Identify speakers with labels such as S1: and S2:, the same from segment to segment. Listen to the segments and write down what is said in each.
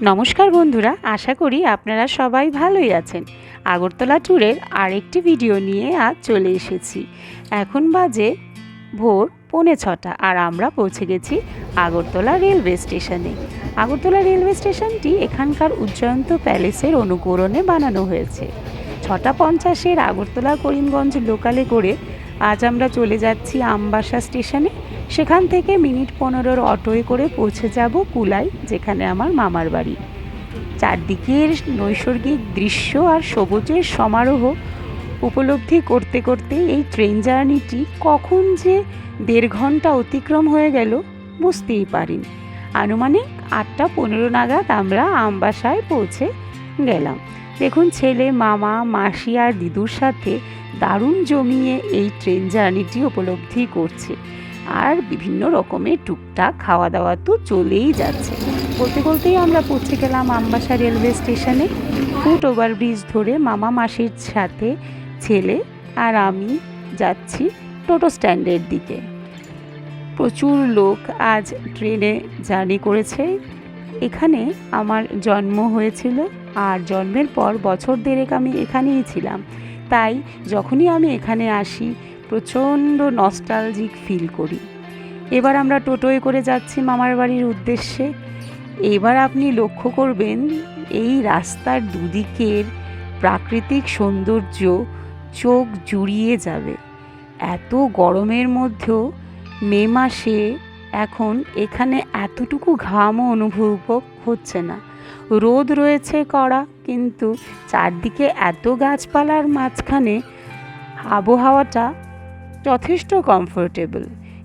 S1: নমস্কার বন্ধুরা, আশা করি আপনারা সবাই ভালোই আছেন। আগরতলা ট্যুরের আরেকটি ভিডিও নিয়ে আজ চলে এসেছি। এখন বাজে ভোর 6:45 আর আমরা পৌঁছে গেছি আগরতলা রেলওয়ে স্টেশনে। আগরতলা রেলওয়ে স্টেশনটি এখানকার উজ্জয়ন্ত প্যালেসের অনুকরণে বানানো হয়েছে। 6:50 আগরতলা করিমগঞ্জ লোকালে করে আজ আমরা চলে যাচ্ছি আমবাসা স্টেশনে। সেখান থেকে মিনিট 15 অটোয় করে পৌঁছে যাব কুলাই, যেখানে আমার মামার বাড়ি। চারদিকের নৈসর্গিক দৃশ্য আর সবুজের সমারোহ উপলব্ধি করতে করতে এই ট্রেন জার্নিটি কখন যে 1.5 ঘন্টা অতিক্রম হয়ে গেল বুঝতেই পারিনি। আনুমানিক 8:15 নাগাদ আমরা আমবাসায় পৌঁছে গেলাম। দেখুন, ছেলে, মামা, মাসি আর দিদুর সাথে দারুণ জমিয়ে এই ট্রেন জার্নিটি উপলব্ধি করছে। আর বিভিন্ন রকমের টুকটাক খাওয়া দাওয়া তো চলেই যাচ্ছে। বলতে বলতেই আমরা পৌঁছে গেলাম আমবাসা রেলওয়ে স্টেশনে। ফুট ওভারব্রিজ ধরে মামা মাসির সাথে ছেলে আর আমি যাচ্ছি টোটো স্ট্যান্ডের দিকে। প্রচুর লোক আজ ট্রেনে জার্নি করেছে। এখানে আমার জন্ম হয়েছিল আর জন্মের পর বছর দেড়েক আমি এখানেই ছিলাম। তাই যখনই আমি এখানে আসি প্রচণ্ড নস্টালজিক ফিল করি। এবার আমরা টোটোয় করে যাচ্ছি মামার বাড়ির উদ্দেশ্যে। এবার আপনি লক্ষ্য করবেন এই রাস্তার দুদিকের প্রাকৃতিক সৌন্দর্য চোখ জুড়িয়ে যাবে। এত গরমের মধ্যেও মে মাসে এখন এখানে এতটুকু ঘামও অনুভব হচ্ছে না। রোদ রয়েছে কড়া, কিন্তু চারদিকে এত গাছপালার মাঝখানে আবহাওয়াটা যথেষ্ট কমফোর্টেবল।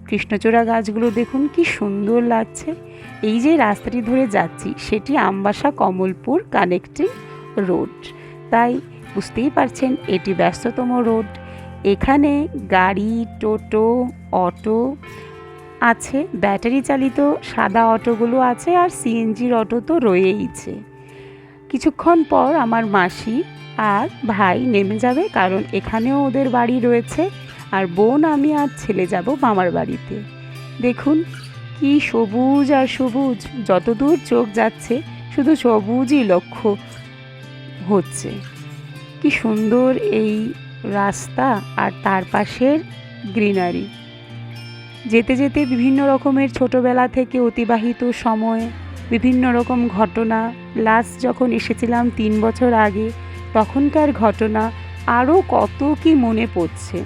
S1: কৃষ্ণচূড়া গাছগুলো দেখুন কি সুন্দর লাগছে। এই যে রাস্তাটি ধরে যাচ্ছি সেটি আমবাসা কমলপুর কানেক্টিং রোড, তাই বুঝতেই পারছেন এটি ব্যস্ততম রোড। এখানে গাড়ি, টোটো, অটো আছে, ব্যাটারি চালিত সাদা অটোগুলো আছে, আর সিএনজির অটো তো রয়েইছে। কিছুক্ষণ পর আমার মাসি আর ভাই নেমে যাবে, কারণ এখানেও ওদের বাড়ি রয়েছে। আর বোন, আমি আর ছেলে যাব মামার বাড়িতে। দেখুন কি সবুজ আর সবুজ, যতদূর চোখ যাচ্ছে শুধু সবুজই লক্ষ্য হচ্ছে। কি সুন্দর এই রাস্তা আর তার পাশের গ্রিনারি। যেতে যেতে বিভিন্ন রকমের ছোটোবেলা থেকে অতিবাহিত সময়, বিভিন্ন রকম ঘটনা, লাস্ট যখন এসেছিলাম 3 বছর আগে তখনকার ঘটনা আরও কত কি মনে পড়ছে।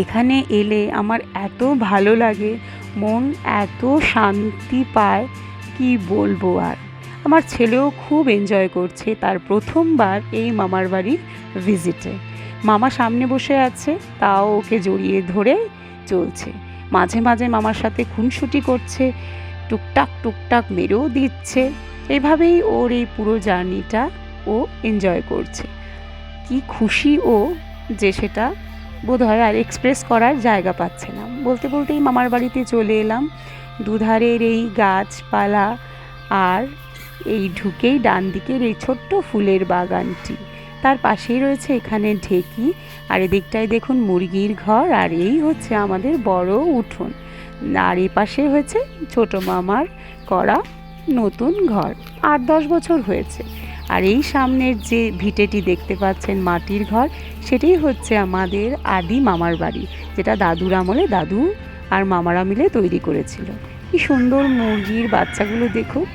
S1: এখানে এলে আমার এত ভালো লাগে, মন এত শান্তি পায়, কি বলবো আর। আমার ছেলেও খুব এনজয় করছে তার প্রথমবার এই মামার বাড়ির ভিজিটে। মামা সামনে বসে আছে, তাও ওকে জড়িয়ে ধরে চলছে। মাঝে মাঝে মামার সাথে খুনসুটি করছে, টুকটাক টুকটাক মেরেও দিচ্ছে। এভাবেই ওর এই পুরো জার্নিটা ও এনজয় করছে। কি খুশি ও, যে সেটা বোধহয় আর এক্সপ্রেস করার জায়গা পাচ্ছে না। বলতে বলতেই মামার বাড়িতে চলে এলাম। দুধারের এই গাছপালা আর এই ঢুকেই ডান দিকের এই ছোট্ট ফুলের বাগানটি, তার পাশেই রয়েছে এখানে ঢেকি। আর এদিকটায় দেখুন মুরগির ঘর, আর এই হচ্ছে আমাদের বড় উঠোন। আর এই পাশে হয়েছে ছোট মামার করা নতুন ঘর, 8-10 বছর হয়েছে। আর এই সামনের যে ভিটেটি দেখতে পাচ্ছেন মাটির ঘর, সেটাই হচ্ছে আমাদের আদি মামার বাড়ি, যেটা দাদুর আমলে দাদু আর মামারা মিলে তৈরি করেছিল। কি সুন্দর মুরগির বাচ্চাগুলো দেখুন।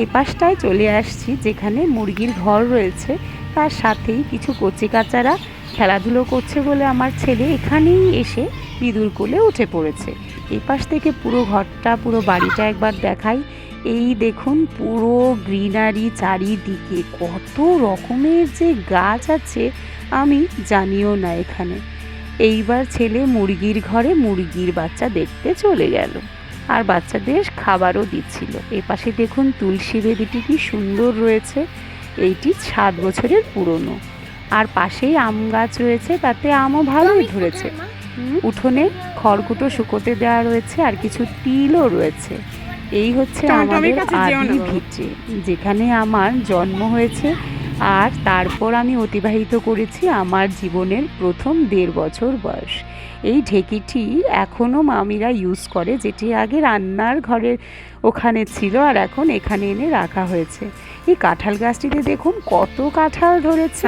S1: এ পাশটায় চলে আসছি যেখানে মুরগির ঘর রয়েছে, তার সাথেই কিছু কচিকাচারা খেলাধুলো করছে বলে আমার ছেলে এখানেই এসে দিদুর কোলে উঠে পড়েছে। এই পাশ থেকে পুরো ঘরটা, পুরো বাড়িটা একবার দেখাই। এই দেখুন পুরো গ্রিনারি, চারিদিকে কত রকমের যে গাছ আছে আমি জানিও না এখানে। এইবার ছেলে মুরগির ঘরে মুরগির বাচ্চা দেখতে চলে গেল, আর বাচ্চাদের খাবারও দিচ্ছিল। এ পাশে দেখুন তুলসী বেদিটি কি সুন্দর রয়েছে, এইটি 7 বছরের পুরনো। আর পাশেই আম গাছ রয়েছে, তাতে আমও ভালোই ধরেছে। উঠোনে খড়কুটো শুকোতে দেওয়া রয়েছে, আর কিছু তিলও রয়েছে। এই হচ্ছে আমাদের আদি ভিটে, যেখানে আমার জন্ম হয়েছে আর তারপর আমি অতিবাহিত করেছি আমার জীবনের প্রথম 1.5 বছর বয়স। এই ঢেঁকিটি এখনও মামিরা ইউজ করে, যেটি আগে রান্নার ঘরের ওখানে ছিল আর এখন এখানে এনে রাখা হয়েছে। এই কাঁঠাল গাছটিতে দেখুন কত কাঁঠাল ধরেছে,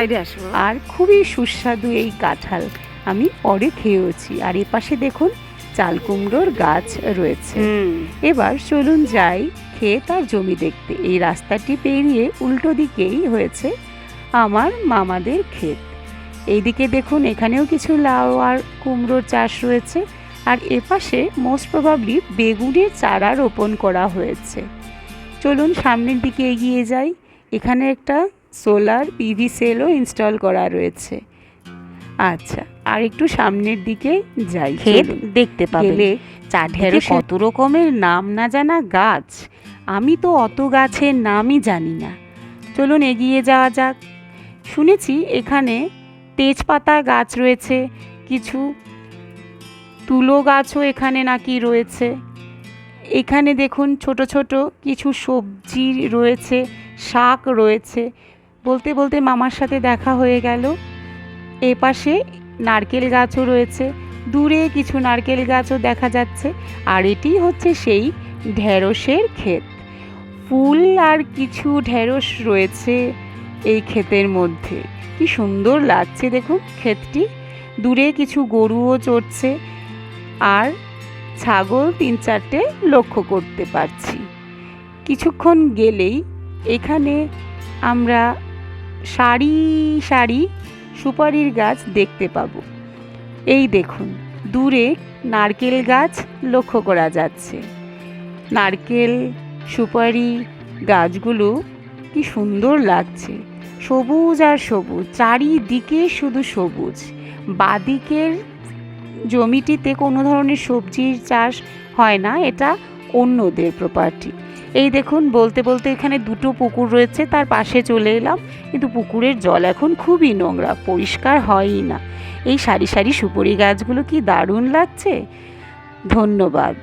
S1: আর খুবই সুস্বাদু এই কাঁঠাল, আমি পরে খেয়েওছি। আর এপাশে দেখুন চাল কুমড়োর গাছ রয়েছে। এবার চলুন যাই ক্ষেত আর জমি দেখতে। এই রাস্তাটি পেরিয়ে উল্টো দিকেই হয়েছে আমার মামাদের ক্ষেত। এইদিকে দেখুন এখানেও কিছু লাউ আর কুমড়োর চাষ রয়েছে, আর এপাশে মোস্ট প্রবাবলি বেগুনের চারা রোপণ করা হয়েছে। চলুন সামনের দিকে এগিয়ে যাই। এখানে একটা সোলার পিভি সেলও ইনস্টল করা রয়েছে। আচ্ছা, আর একটু সামনের দিকে যাই, ক্ষেত দেখতে পাবেন। চারদিকে কত রকমের নাম না জানা গাছ, আমি তো অত গাছের নামই জানি না। চলুন এগিয়ে যাওয়া যাক। শুনেছি এখানে তেজপাতা গাছ রয়েছে, কিছু তুলো গাছও এখানে নাকি রয়েছে। এখানে দেখুন ছোট ছোট কিছু সবজি রয়েছে, শাক রয়েছে। বলতে বলতে মামার সাথে দেখা হয়ে গেল। এপাশে নারকেল গাছও রয়েছে, দূরে কিছু নারকেল গাছও দেখা যাচ্ছে। আর এটি হচ্ছে সেই ঢেঁড়সের ক্ষেত। ফুল আর কিছু ঢেঁড়স রয়েছে এই ক্ষেতের মধ্যে, কি সুন্দর লাগছে দেখুন ক্ষেতটি। দূরে কিছু গরুও চড়ছে, আর ছাগল 3-4টে লক্ষ্য করতে পারছি। কিছুক্ষণ গেলেই এখানে আমরা সারি সারি সুপারির গাছ দেখতে পাবো। এই দেখুন দূরে নারকেল গাছ লক্ষ্য করা যাচ্ছে। নারকেল সুপারি গাছগুলো কি সুন্দর লাগছে, সবুজ আর সবুজ, চারিদিকে শুধু সবুজ। বাদিকের জমিটিতে কোনো ধরনের সবজির চাষ হয় না, এটা অন্যদের প্রপার্টি। এই দেখুন বলতে বলতে এখানে 2টো পুকুর রয়েছে, তার পাশে চলে এলাম, কিন্তু পুকুরের জল এখন খুবই নোংরা, পরিষ্কার হয়ই না। এই সারি সারি সুপারি গাছগুলো কি দারুণ লাগছে। ধন্যবাদ।